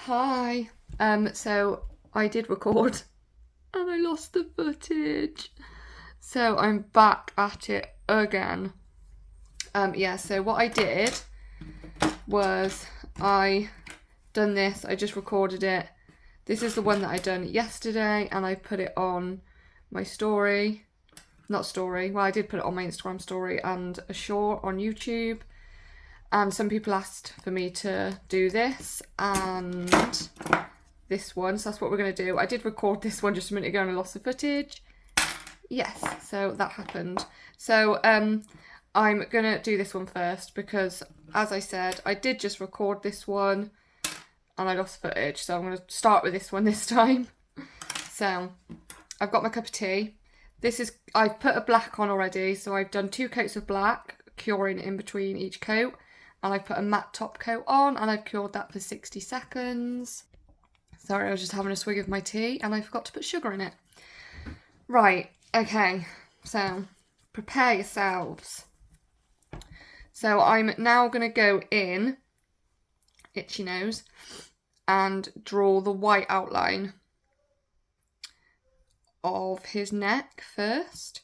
Hi. So I did record and I lost the footage. So I'm back at it again. Yeah, so what I did was I done this, I just recorded it. This is the one that I done yesterday and I put it on my story. Not story, well I did put it on my Instagram story and a short on YouTube. And some people asked for me to do this and this one, so that's what we're going to do. I did record this one just a minute ago and I lost the footage. Yes, so that happened. So I'm going to do this one first because, as I said, I did just record this one and I lost footage, so I'm going to start with this one this time. So I've got my cup of tea. I've put a black on already, so I've done 2 coats of black, curing in between each coat. And I've put a matte top coat on and I've cured that for 60 seconds. Sorry, I was just having a swig of my tea and I forgot to put sugar in it. Right, okay, so prepare yourselves. So I'm now going to go in, itchy nose, and draw the white outline of his neck first.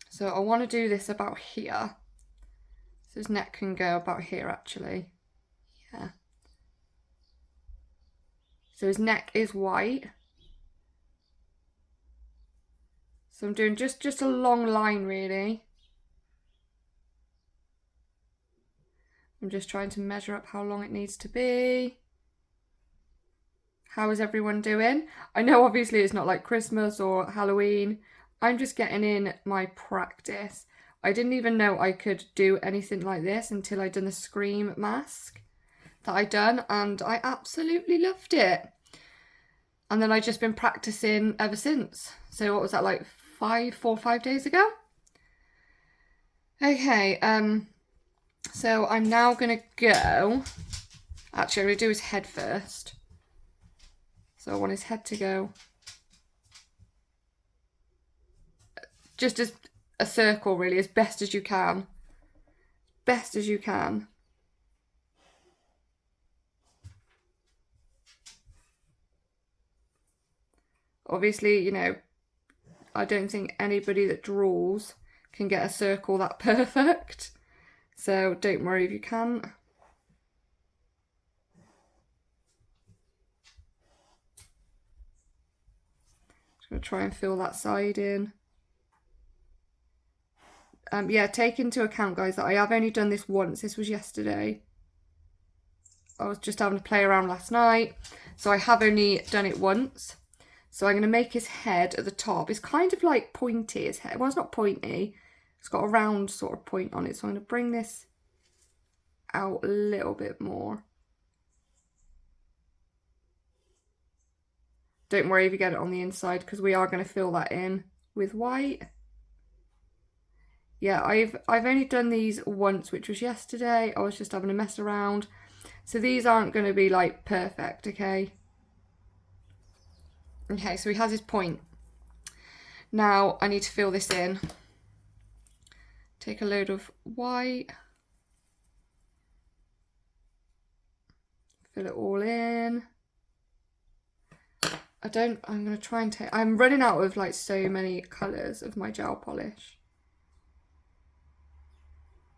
So I want to do this about here. So his neck can go about here actually. Yeah. So his neck is white. So I'm doing just a long line really. I'm just trying to measure up how long it needs to be. How is everyone doing? I know obviously it's not like Christmas or Halloween. I'm just getting in my practice. I didn't even know I could do anything like this until I'd done the Scream mask that I done and I absolutely loved it. And then I've just been practicing ever since. So what was that, like 4 or 5 days ago? Okay, so I'm now gonna go, actually I'm gonna do his head first. So I want his head to go just as a circle really, as best as you can. Best as you can. Obviously, you know, I don't think anybody that draws can get a circle that perfect. So don't worry if you can't. Just gonna try and fill that side in. Yeah, take into account, guys, that I have only done this once. This was yesterday. I was just having to play around last night. So I have only done it once. So I'm going to make his head at the top. It's kind of like pointy, his head. Well, it's not pointy. It's got a round sort of point on it. So I'm going to bring this out a little bit more. Don't worry if you get it on the inside because we are going to fill that in with white. Yeah, I've only done these once, which was yesterday. I was just having a mess around. So these aren't going to be like perfect, okay? Okay, so he has his point. Now I need to fill this in. Take a load of white. Fill it all in. I'm going to try and I'm running out of like so many colours of my gel polish.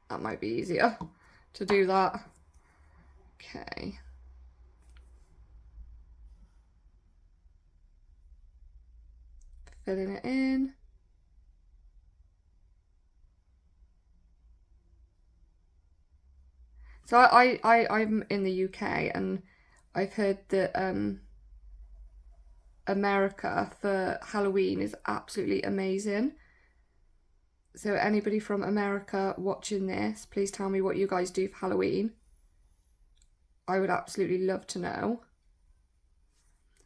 That might be easier to do that. Okay. Filling it in. So I'm in the UK and I've heard that America for Halloween is absolutely amazing. So anybody from America watching this, please tell me what you guys do for Halloween. I would absolutely love to know.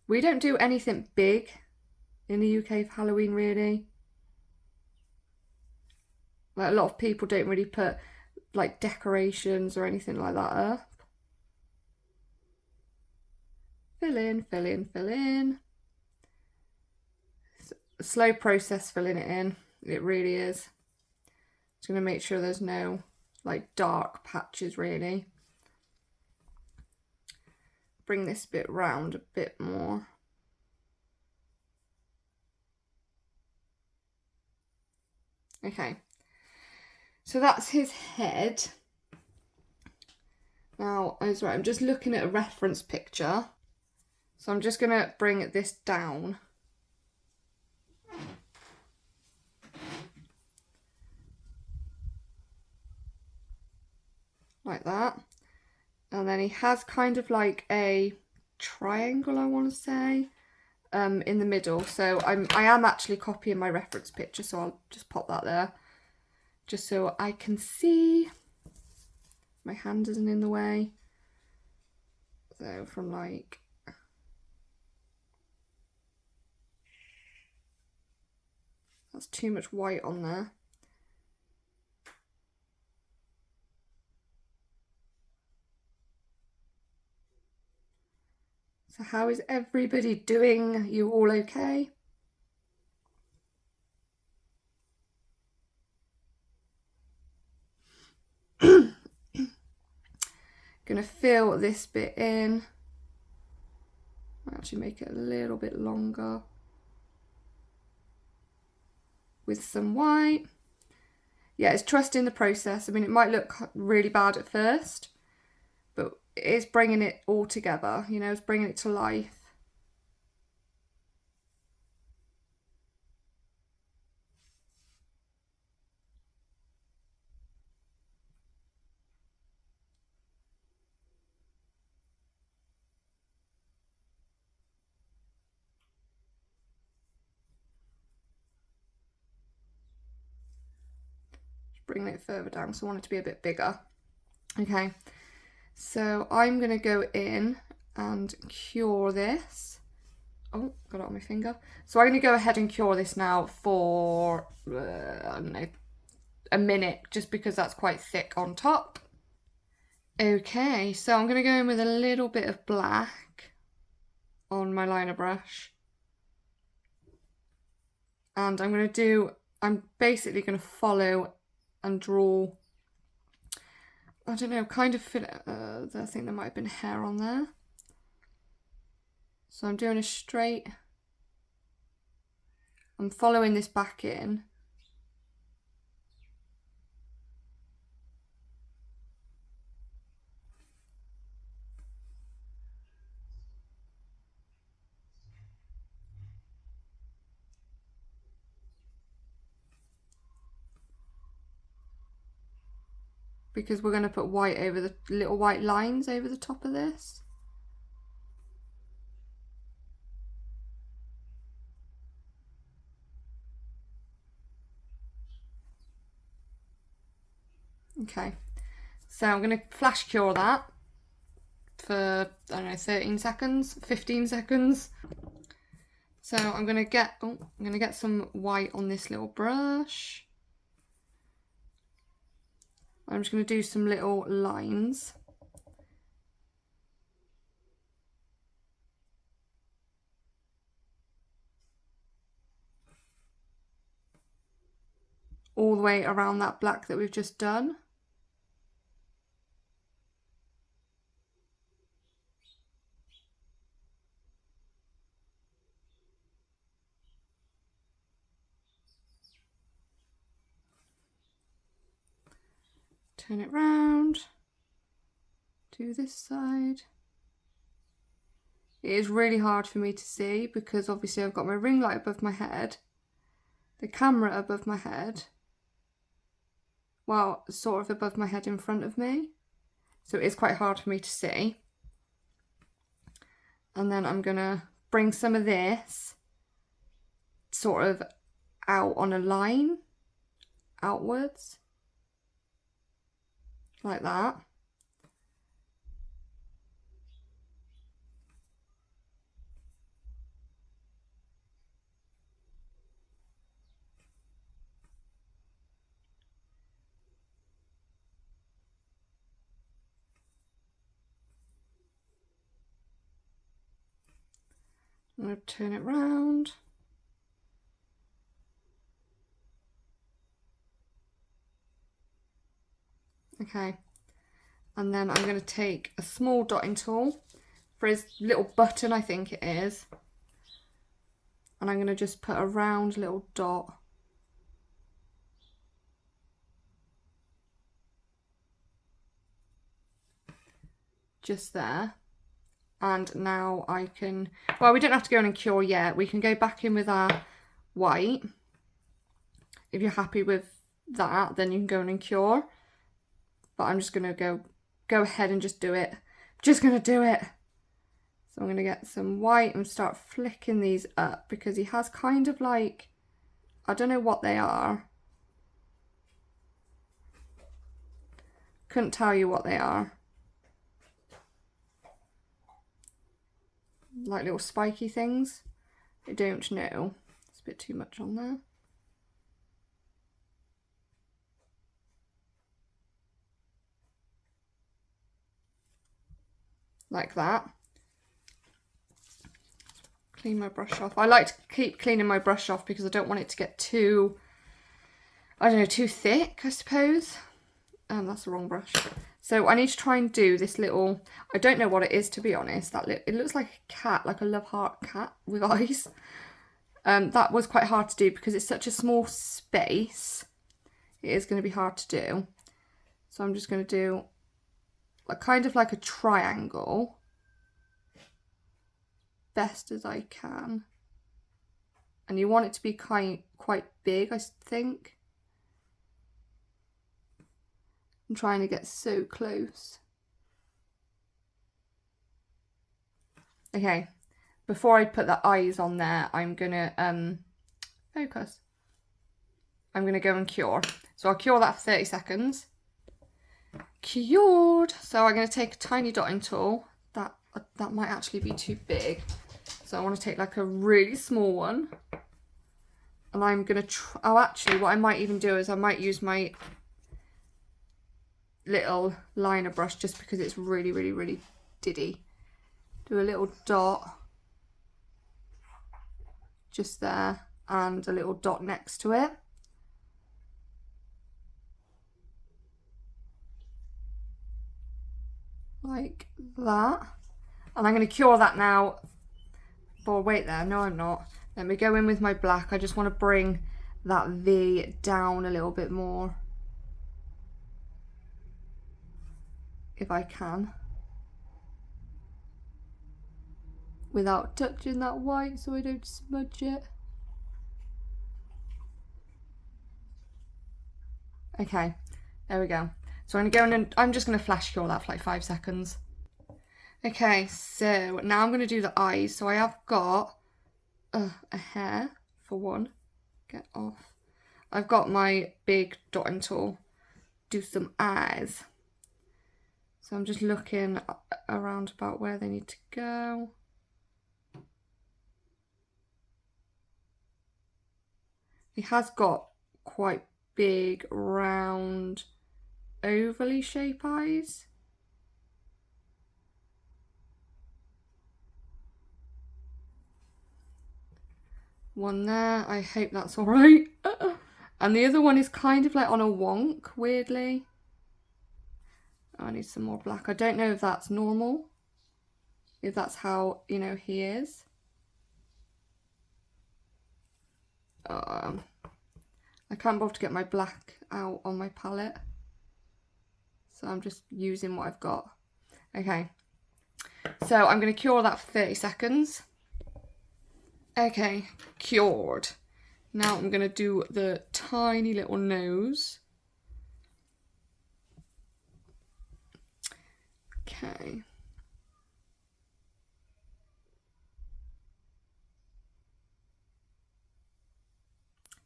We don't do anything big in the UK for Halloween, really. Like a lot of people don't really put like decorations or anything like that up. Fill in, fill in, fill in. It's a slow process filling it in. It really is. Just going to make sure there's no like dark patches really. bring this bit round a bit more. Okay, so that's his head. Now, I was right, I'm just looking at a reference picture. So I'm just gonna bring this down. Like that. And then he has kind of like a triangle, I want to say, in the middle. So I am actually copying my reference picture, so I'll just pop that there. Just so I can see. My hand isn't in the way. So from like... That's too much white on there. So how is everybody doing? You all okay? Gonna fill this bit in. I'll actually make it a little bit longer with some white. Yeah, it's trusting the process. I mean, it might look really bad at first, but it's bringing it all together, you know, it's bringing it to life. Bringing it further down, so I want it to be a bit bigger. Okay, so I'm gonna go in and cure this. Oh, got it on my finger. So I'm gonna go ahead and cure this now for, I don't know, a minute, just because that's quite thick on top. Okay, so I'm gonna go in with a little bit of black on my liner brush. And I'm basically gonna follow and draw, I don't know, kind of fit. I think there might have been hair on there. So I'm doing a straight. I'm following this back in. Because we're going to put white over the little white lines over the top of this. Okay, so I'm going to flash cure that for, I don't know, 13 seconds, 15 seconds. So I'm going to get some white on this little brush. I'm just going to do some little lines. All the way around that black that we've just done. Turn it round to this side. It is really hard for me to see because obviously I've got my ring light above my head, the camera above my head, well, sort of above my head in front of me. So it is quite hard for me to see. And then I'm gonna bring some of this sort of out on a line, outwards, like that. I'm going to turn it round. Okay, and then I'm going to take a small dotting tool for his little button, I think it is. And I'm going to just put a round little dot. Just there. And now I can, well, we don't have to go in and cure yet. We can go back in with our white. If you're happy with that, then you can go in and cure. But I'm just going to go ahead and just do it. I'm just going to do it. So I'm going to get some white and start flicking these up because he has kind of like, I don't know what they are. Couldn't tell you what they are. Like little spiky things. I don't know. It's a bit too much on there. Like that. Clean my brush off. I like to keep cleaning my brush off because I don't want it to get too, I don't know, too thick, I suppose. That's the wrong brush. So I need to try and do this little, I don't know what it is, to be honest. It looks like a cat, like a love heart cat with eyes. That was quite hard to do because it's such a small space. It is going to be hard to do. So I'm just going to do kind of like a triangle. Best as I can. And you want it to be quite big, I think. I'm trying to get so close. Okay, before I put the eyes on there, I'm gonna focus. I'm gonna go and cure. So I'll cure that for 30 seconds. Cured. So I'm gonna take a tiny dotting tool. That might actually be too big. So I want to take like a really small one. And I'm gonna actually what I might even do is I might use my little liner brush just because it's really, really, really diddy. Do a little dot just there and a little dot next to it. Like that. And I'm going to cure that now. Oh, wait there. No, I'm not. Let me go in with my black. I just want to bring that V down a little bit more. If I can. Without touching that white so I don't smudge it. Okay, there we go. So I'm going to go in and I'm just going to flash cure that for like 5 seconds. Okay, so now I'm going to do the eyes. So I have got a hair for one. Get off. I've got my big dotting tool. Do some eyes. So I'm just looking around about where they need to go. He has got quite big, round, ovally shaped eyes. One there, I hope that's all right. And the other one is kind of like on a wonk, weirdly. I need some more black. I don't know if that's normal. If that's how, you know, he is. I can't bother to get my black out on my palette. So I'm just using what I've got. Okay. So I'm going to cure that for 30 seconds. Okay, cured. Now I'm going to do the tiny little nose. Okay.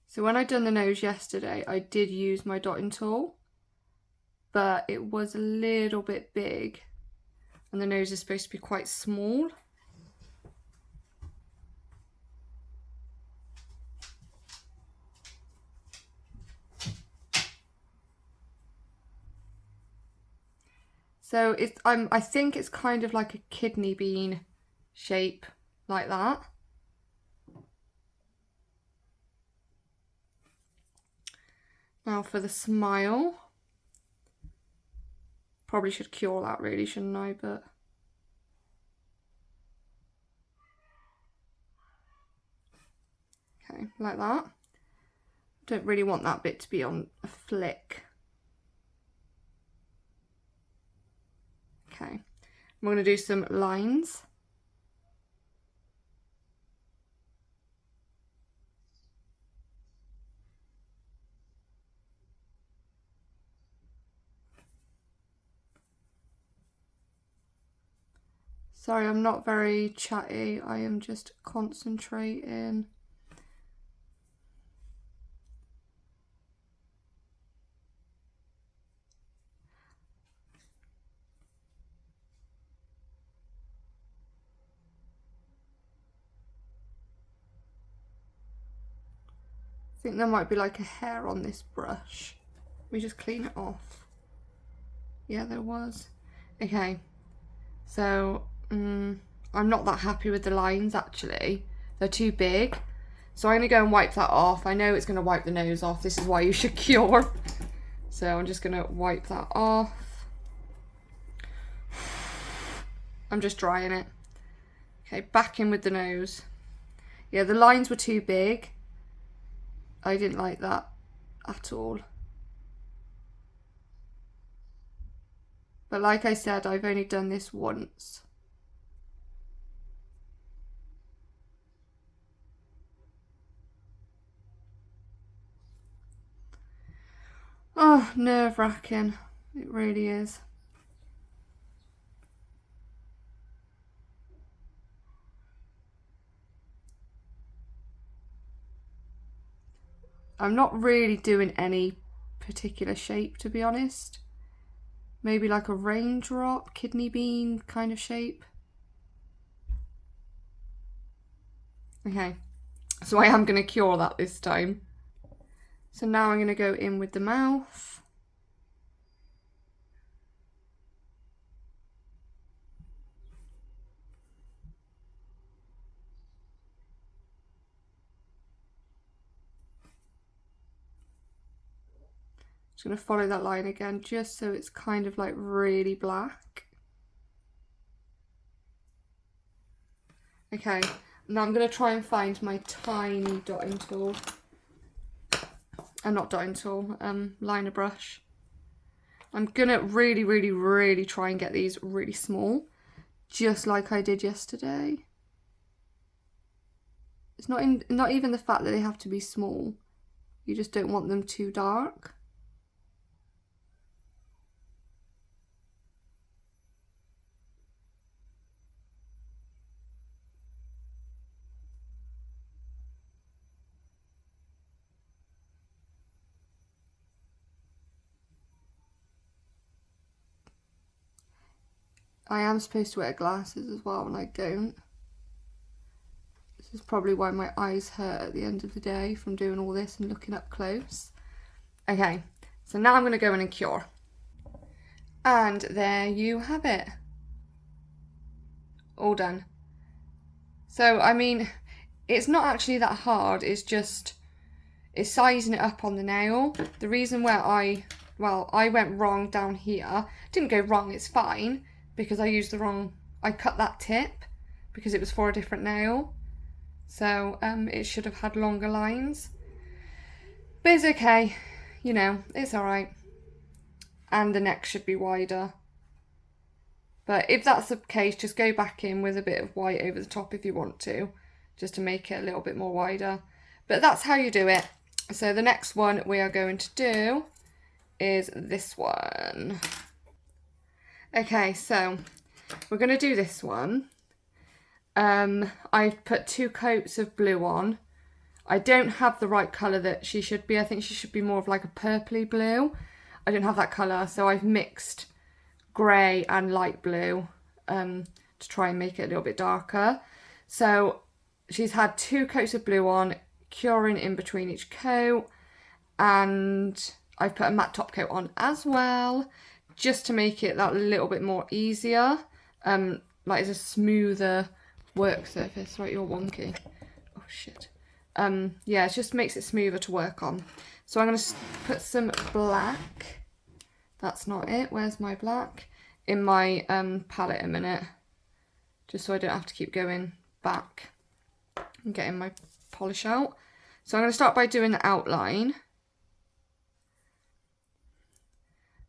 So when I done the nose yesterday, I did use my dotting tool, but it was a little bit big and the nose is supposed to be quite small. So it's I think it's kind of like a kidney bean shape, like that. Now for the smile. Probably should cure that really, shouldn't I? But Okay, like that. Don't really want that bit to be on a flick. Okay, we're going to do some lines. Sorry, I'm not very chatty. I am just concentrating. I think there might be like a hair on this brush. Let me just clean it off. Yeah, there was. Okay, so I'm not that happy with the lines actually. They're too big. So I'm going to go and wipe that off. I know it's going to wipe the nose off. This is why you should cure. So I'm just going to wipe that off. I'm just drying it. Okay, back in with the nose. Yeah, the lines were too big. I didn't like that at all. But like I said, I've only done this once. Oh, nerve-wracking. It really is. I'm not really doing any particular shape, to be honest. Maybe like a raindrop, kidney bean kind of shape. Okay, so I am going to cure that this time. So now I'm going to go in with the mouth. Just going to follow that line again, just so it's kind of like really black. Okay, now I'm going to try and find my tiny dotting tool. Not dotting tool, liner brush. I'm going to really try and get these really small, just like I did yesterday. It's not even the fact that they have to be small. You just don't want them too dark. I am supposed to wear glasses as well, and I don't. This is probably why my eyes hurt at the end of the day from doing all this and looking up close. Okay, so now I'm going to go in and cure. And there you have it. All done. So, I mean, it's not actually that hard. It's just, it's sizing it up on the nail. The reason where I went wrong down here. Didn't go wrong, it's fine. Because I used the wrong, I cut that tip because it was for a different nail. So it should have had longer lines. But it's okay, you know, it's alright. And the neck should be wider. But if that's the case, just go back in with a bit of white over the top if you want to, just to make it a little bit more wider. But that's how you do it. So the next one we are going to do is this one. Okay, so we're going to do this one. I've put 2 coats of blue on. I don't have the right colour that she should be. I think she should be more of like a purpley blue. I don't have that colour, so I've mixed grey and light blue to try and make it a little bit darker. So she's had 2 coats of blue on, curing in between each coat, and I've put a matte top coat on as well, just to make it that little bit more easier. Like it's a smoother work surface. Right, you're wonky. Oh shit. Yeah, it just makes it smoother to work on. So I'm going to put some black. That's not it. Where's my black? In my palette a minute. Just so I don't have to keep going back and getting my polish out. So I'm going to start by doing the outline.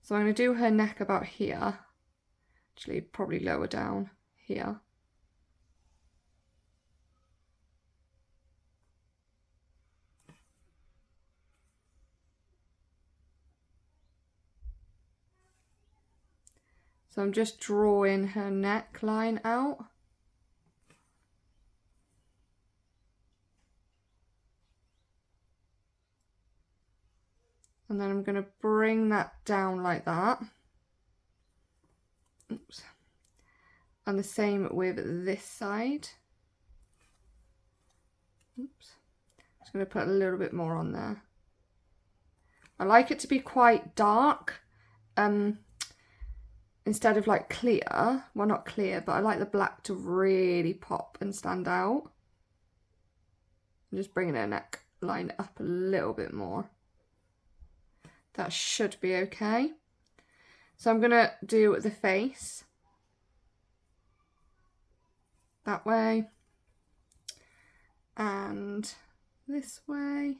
So I'm going to do her neck about here. Actually, probably lower down here. So I'm just drawing her neckline out. And then I'm going to bring that down like that. Oops. And the same with this side. Oops. Just going to put a little bit more on there. I like it to be quite dark. Instead of like clear. Well, not clear, but I like the black to really pop and stand out. I'm just bringing her neckline up a little bit more. That should be okay. So I'm going to do the face. That way. And this way.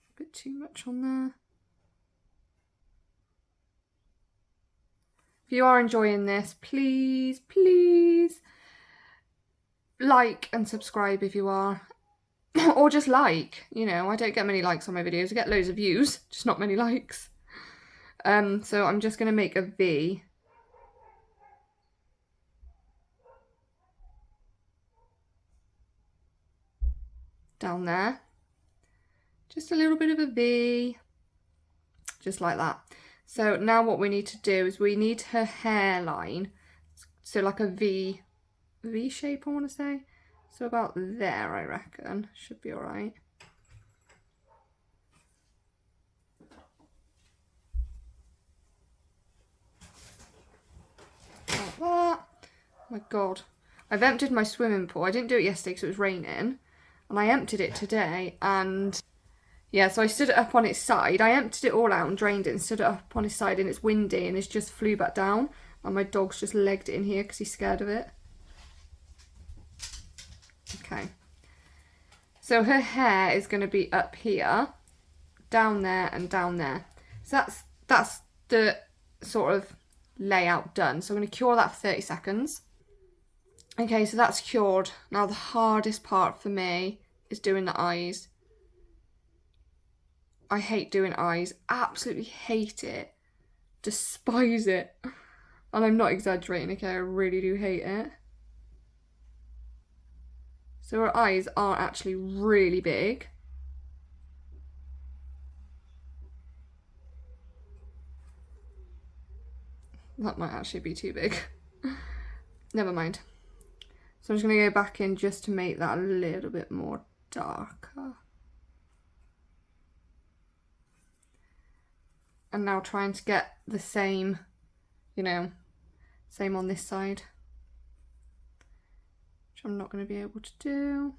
A bit too much on there. If you are enjoying this, please, please like and subscribe if you are. Or just like, you know, I don't get many likes on my videos. I get loads of views, just not many likes. So I'm just going to make a V. Down there. Just a little bit of a V. Just like that. So now what we need to do is we need her hairline. So like a V shape, I want to say. So about there, I reckon. Should be alright. Like that. Oh my god. I've emptied my swimming pool. I didn't do it yesterday because it was raining. And I emptied it today. And yeah, so I stood it up on its side. I emptied it all out and drained it and stood it up on its side. And it's windy and it's just flew back down. And my dog's just legged it in here because he's scared of it. Okay. So her hair is going to be up here, down there and down there. So that's the sort of layout done. So I'm going to cure that for 30 seconds. Okay, so that's cured. Now the hardest part for me is doing the eyes. I hate doing eyes. Absolutely hate it. Despise it. And I'm not exaggerating, okay? I really do hate it. So her eyes are actually really big. That might actually be too big. Never mind. So I'm just going to go back in just to make that a little bit more darker. And now trying to get the same, you know, same on this side. Which I'm not going to be able to do.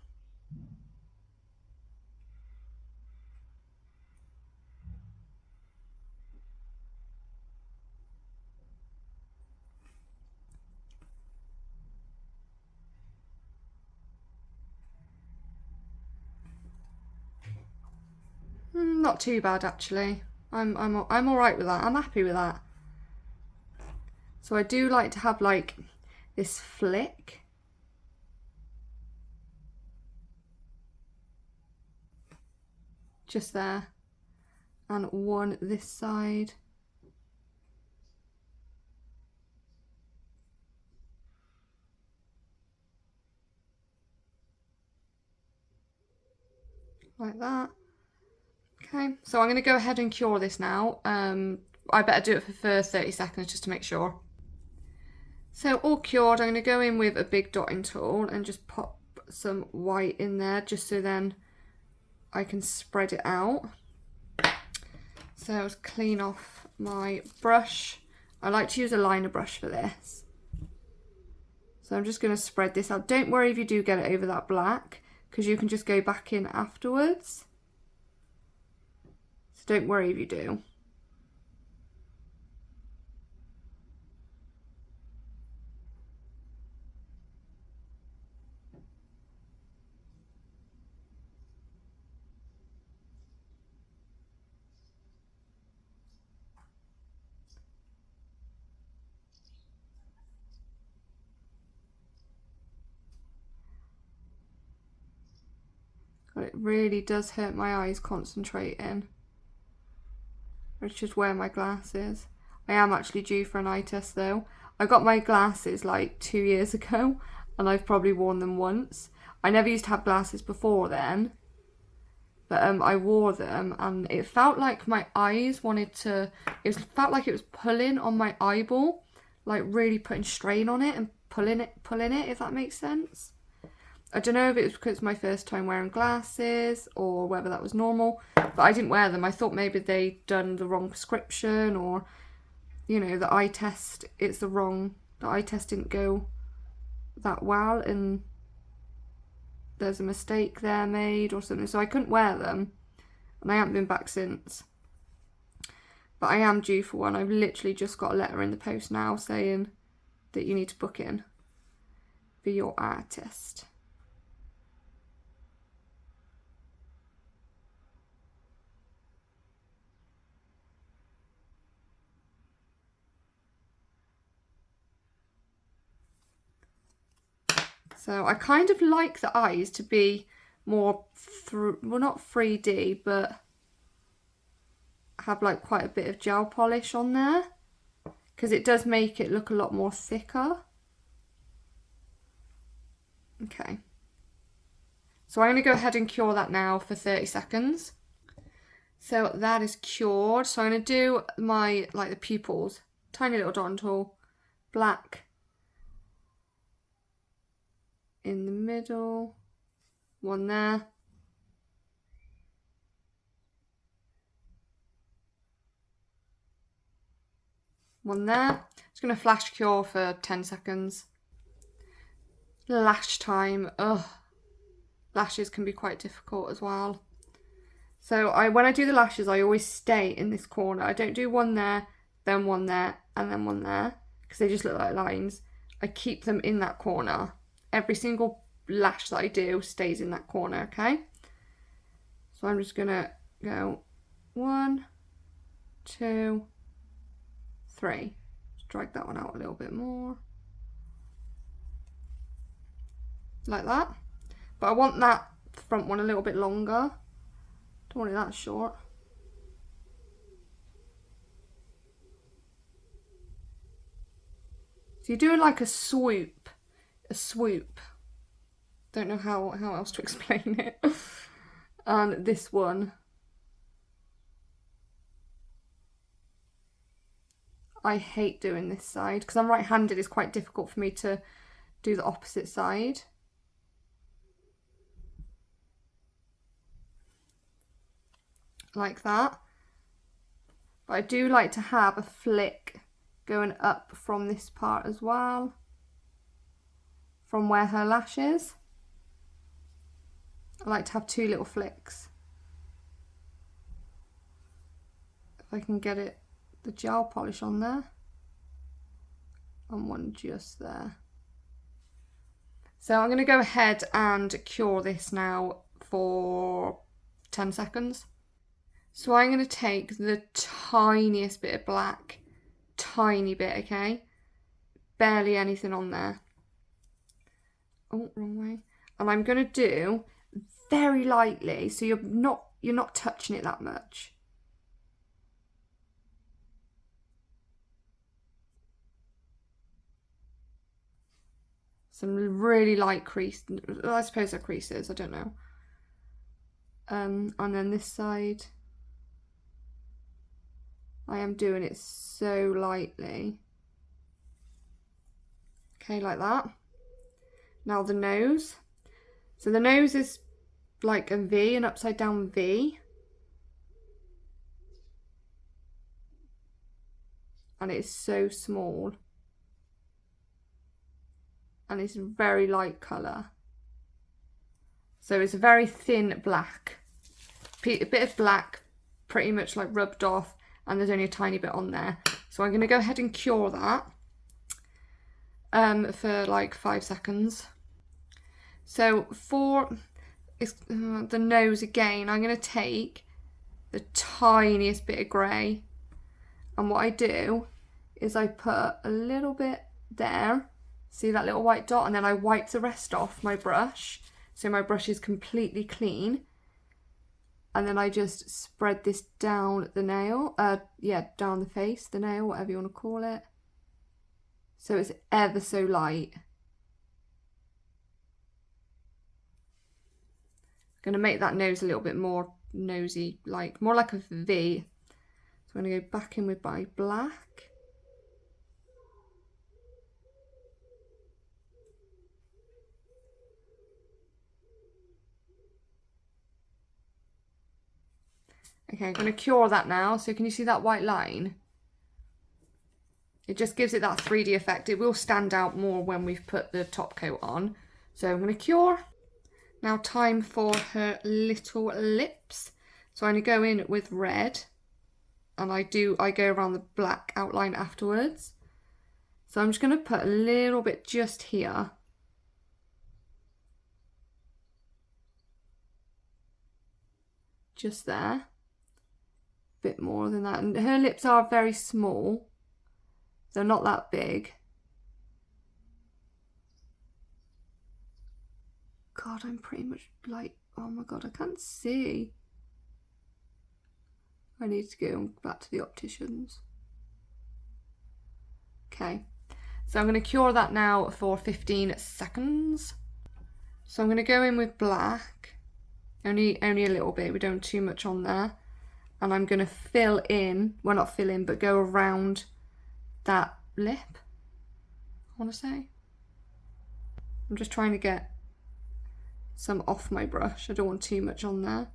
Not too bad actually. I'm all right with that. I'm happy with that. So I do like to have like this flick. Just there. And one this side. Like that. Okay, so I'm going to go ahead and cure this now. I better do it for 30 seconds just to make sure. So all cured, I'm going to go in with a big dotting tool and just pop some white in there just so then I can spread it out. So I'll clean off my brush. I like to use a liner brush for this. So I'm just going to spread this out. Don't worry if you do get it over that black, because you can just go back in afterwards. So don't worry if you do. But it really does hurt my eyes concentrating. I should wear my glasses. I am actually due for an eye test though. I got my glasses like 2 years ago and I've probably worn them once. I never used to have glasses before then. But I wore them and it felt like my eyes wanted to, felt like it was pulling on my eyeball, like really putting strain on it and pulling it, if that makes sense. I don't know if it was because it's my first time wearing glasses or whether that was normal, but I didn't wear them. I thought maybe they'd done the wrong prescription or, you know, the eye test, the eye test didn't go that well and there's a mistake there made or something, so I couldn't wear them and I haven't been back since. But I am due for one. I've literally just got a letter in the post now saying that you need to book in for your eye test. So I kind of like the eyes to be more, well, not 3D, but have like quite a bit of gel polish on there because it does make it look a lot more thicker. Okay. So I'm going to go ahead and cure that now for 30 seconds. So that is cured. So I'm going to do my, like the pupils, tiny little dot tool, black in the middle, one there, one there. Just going to flash cure for 10 seconds. Lash time. Ugh, lashes can be quite difficult as well. So when I do the lashes, I always stay in this corner. I don't do one there, then one there, and then one there, because they just look like lines. I keep them in that corner. Every single lash that I do stays in that corner, okay? So I'm just gonna go 1, 2, 3. Just drag that one out a little bit more. Like that. But I want that front one a little bit longer. Don't want it that short. So you're doing like a swoop. A swoop. Don't know how else to explain it. And this one, I hate doing this side because I'm right-handed. It's quite difficult for me to do the opposite side. Like that. But I do like to have a flick going up from this part as well, from where her lash is. I like to have 2 little flicks. If I can get it, the gel polish on there, and one just there. So I'm going to go ahead and cure this now for 10 seconds. So I'm going to take the tiniest bit of black, tiny bit, okay? Barely anything on there. Oh, wrong way. And I'm going to do very lightly, so you're not touching it that much. Some really light crease. I suppose they're creases, I don't know. And then this side, I am doing it so lightly. Okay, like that. Now the nose. So the nose is like a V, an upside down V. And it's so small. And it's a very light colour. So it's a very thin black. A bit of black pretty much like rubbed off, and there's only a tiny bit on there. So I'm going to go ahead and cure that for like 5 seconds. So for the nose again, I'm going to take the tiniest bit of grey, and what I do is I put a little bit there, see that little white dot, and then I wipe the rest off my brush so my brush is completely clean. And then I just spread this down the nail, down the face, the nail, whatever you want to call it. So it's ever so light. I'm going to make that nose a little bit more nosy, like more like a V. So I'm going to go back in with my black. Okay, I'm going to cure that now. So can you see that white line? It just gives it that 3D effect. It will stand out more when we've put the top coat on. So I'm going to cure. Now time for her little lips. So I'm going to go in with red. And I go around the black outline afterwards. So I'm just going to put a little bit just here. Just there. Bit more than that, and her lips are very small, they're not that big. God, I'm pretty much like, oh my god, I can't see. I need to go back to the opticians. Okay, so I'm going to cure that now for 15 seconds. So I'm going to go in with black, only a little bit, we don't want too much on there. And I'm going to fill in, well not fill in, but go around that lip, I want to say. I'm just trying to get some off my brush. I don't want too much on there.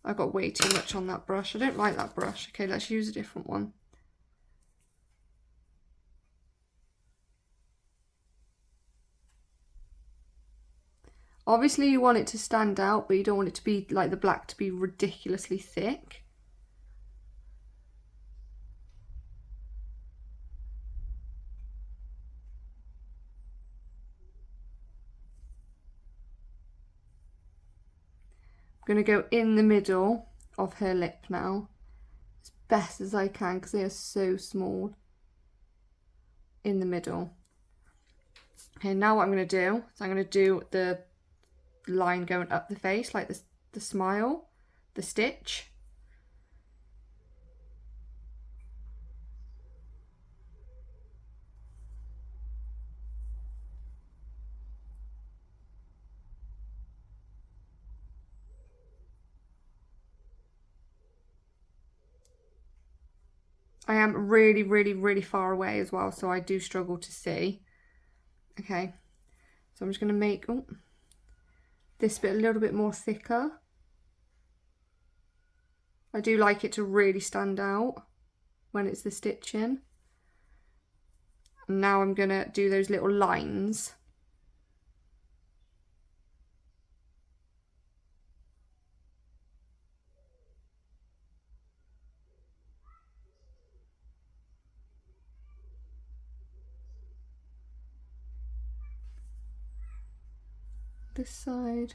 I've got way too much on that brush. I don't like that brush. Okay, let's use a different one. Obviously you want it to stand out, but you don't want it to be like the black to be ridiculously thick. I'm going to go in the middle of her lip now, as best as I can, because they are so small. In the middle. Okay, now what I'm going to do is I'm going to do the line going up the face, like the smile, the stitch. I am really, really, really far away as well, so I do struggle to see. Okay, so I'm just going to make this bit a little bit more thicker. I do like it to really stand out when it's the stitching. And now I'm going to do those little lines. This side.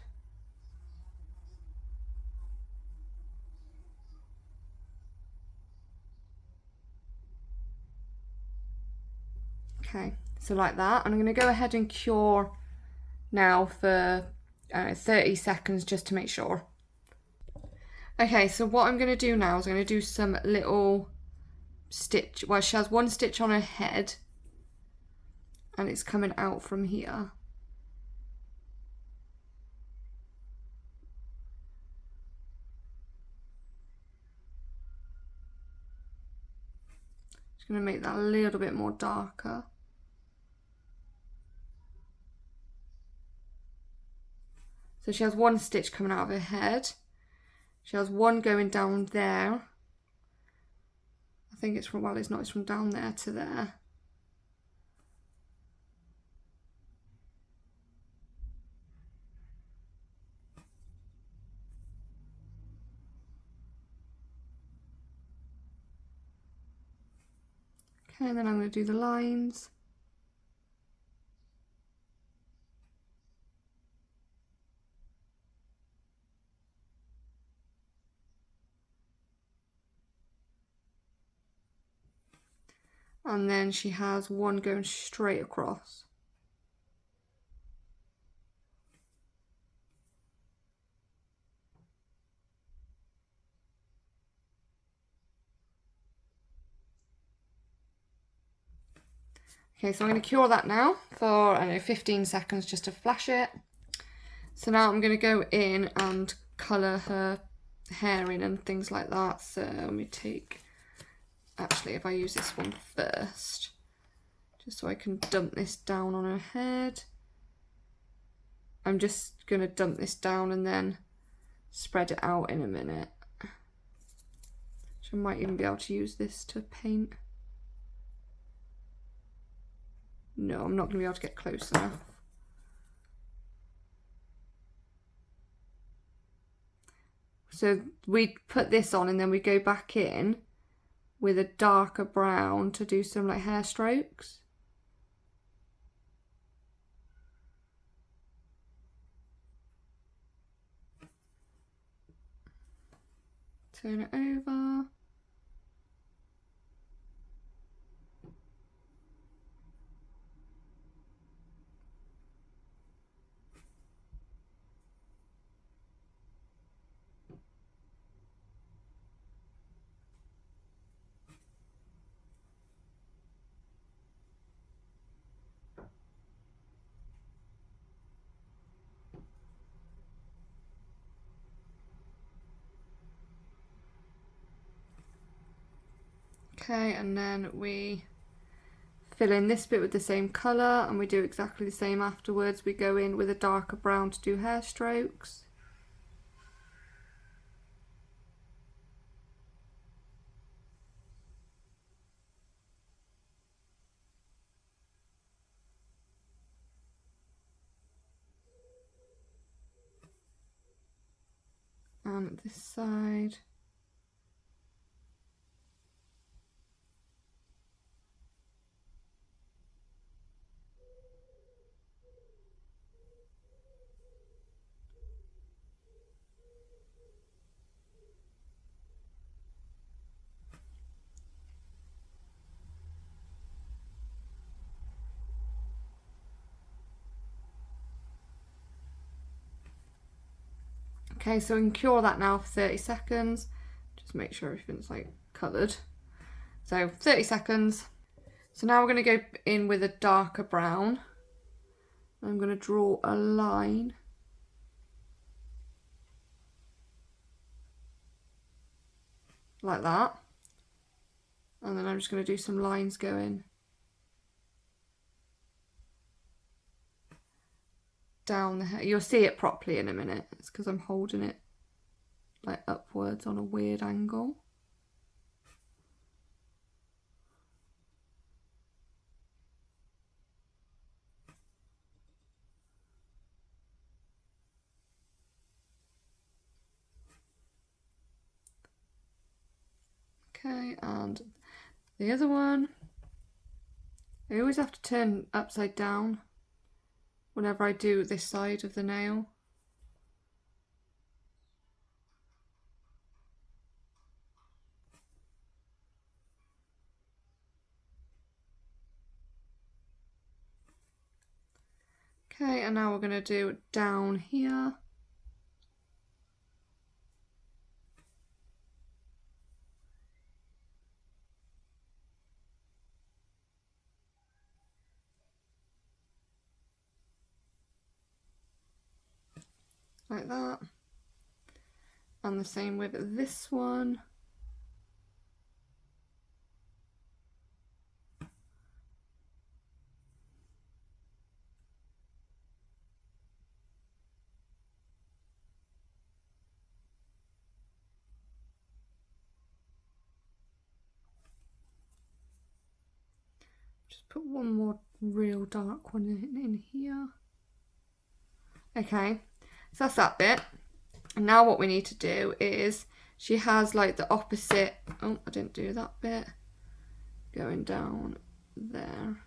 Okay, so like that. And I'm going to go ahead and cure now for 30 seconds just to make sure. Okay, so what I'm going to do now is I'm going to do some little stitch. Well, she has one stitch on her head and it's coming out from here. Just going to make that a little bit more darker. So she has one stitch coming out of her head. She has one going down there. I think it's from, well, it's not, it's from down there to there. Okay, and then I'm going to do the lines. And then she has one going straight across. Okay, so I'm going to cure that now for, I don't know, 15 seconds just to flash it. So now I'm going to go in and colour her hair in and things like that. So let me take, actually if I use this one first, just so I can dump this down on her head. I'm just going to dump this down and then spread it out in a minute. So I might even be able to use this to paint. No, I'm not going to be able to get close enough. So we put this on and then we go back in with a darker brown to do some like hair strokes. Turn it over. Okay, and then we fill in this bit with the same colour and we do exactly the same afterwards. We go in with a darker brown to do hair strokes. And this side. Okay, so we can cure that now for 30 seconds. Just make sure everything's like coloured. So 30 seconds. So now we're going to go in with a darker brown. I'm going to draw a line. Like that. And then I'm just going to do some lines going down the hair. You'll see it properly in a minute. It's because I'm holding it like upwards on a weird angle. Okay, and the other one, I always have to turn upside down whenever I do this side of the nail. Okay, and now we're going to do down here. Like that. And the same with this one. Just put one more real dark one in here. Okay, so that's that bit. And now what we need to do is, she has like the opposite, oh, I didn't do that bit, going down there.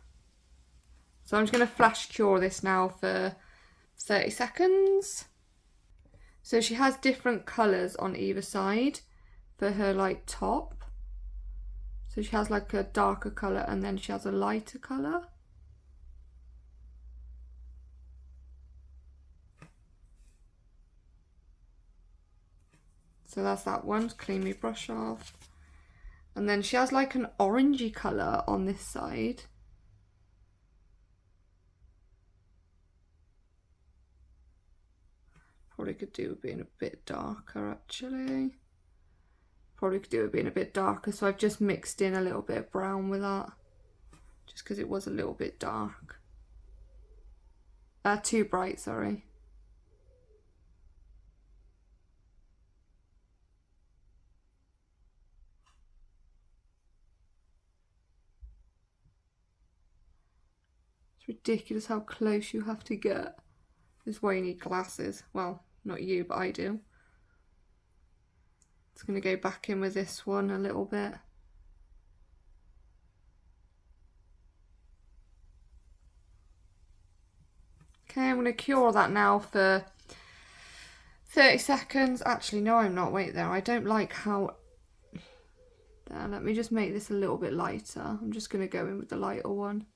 So I'm just going to flash cure this now for 30 seconds. So she has different colours on either side for her like top. So she has like a darker colour and then she has a lighter colour. So that's that one. Clean my brush off. And then she has like an orangey colour on this side. Probably could do with being a bit darker actually. Probably could do with being a bit darker, so I've just mixed in a little bit of brown with that. Just because it was a little bit dark. Too bright, sorry. It's ridiculous how close you have to get. This is why you need glasses. Well, not you, but I do. It's going to go back in with this one a little bit. Okay, I'm going to cure that now for 30 seconds. Actually, no, I'm not. Wait there. I don't like how... There, let me just make this a little bit lighter. I'm just going to go in with the lighter one.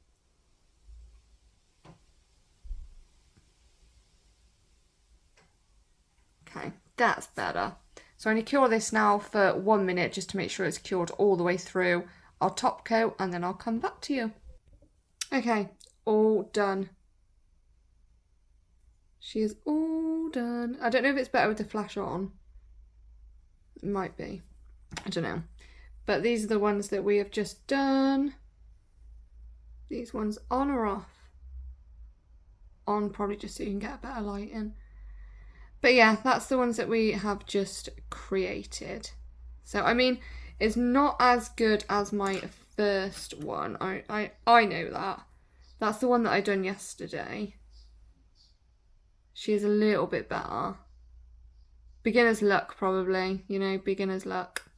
Okay, that's better. So I'm going to cure this now for 1 minute just to make sure it's cured all the way through. I'll top coat and then I'll come back to you. Okay, all done. She is all done. I don't know if it's better with the flash on. It might be. I don't know. But these are the ones that we have just done. These ones on or off? On, probably just so you can get a better light in. But yeah, that's the ones that we have just created. So, I mean, it's not as good as my first one. I know that. That's the one that I done yesterday. She is a little bit better. Beginner's luck, probably. You know, beginner's luck.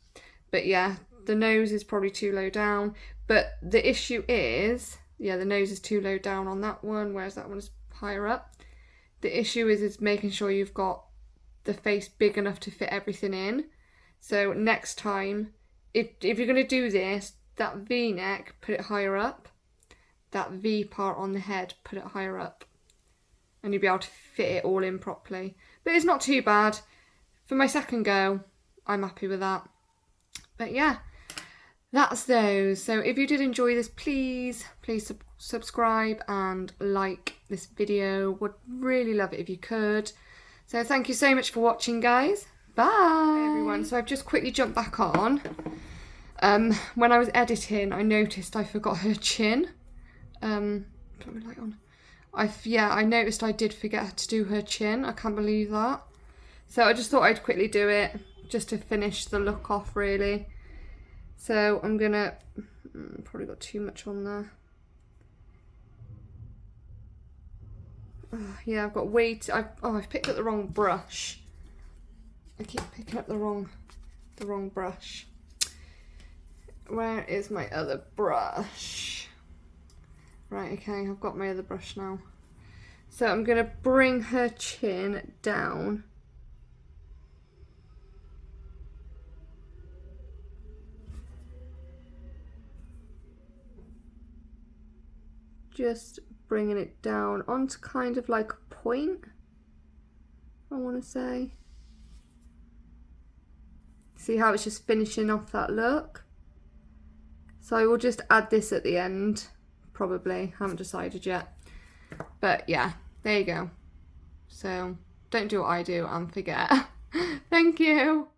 But yeah, the nose is probably too low down. But the issue is, yeah, the nose is too low down on that one, whereas that one is higher up. The issue is making sure you've got the face big enough to fit everything in. So next time, if you're going to do this, that V-neck, put it higher up. That V part on the head, put it higher up. And you'll be able to fit it all in properly. But it's not too bad. For my second go, I'm happy with that. But yeah, that's those. So if you did enjoy this, please subscribe and like this video. Would really love it if you could. So thank you so much for watching, guys. Bye. Hey everyone. So I've just quickly jumped back on. When I was editing, I noticed I forgot her chin. Put my light on. I noticed I did forget to do her chin. I can't believe that. So I just thought I'd quickly do it just to finish the look off, really. So I'm gonna probably got too much on there. Yeah, I've got I've picked up the wrong brush. I keep picking up the wrong brush. Where is my other brush? Right, okay, I've got my other brush now. So I'm gonna bring her chin down. Just bringing it down onto kind of like a point, I want to say. See how it's just finishing off that look? So I will just add this at the end, probably. Haven't decided yet. But yeah, there you go. So don't do what I do and forget. Thank you.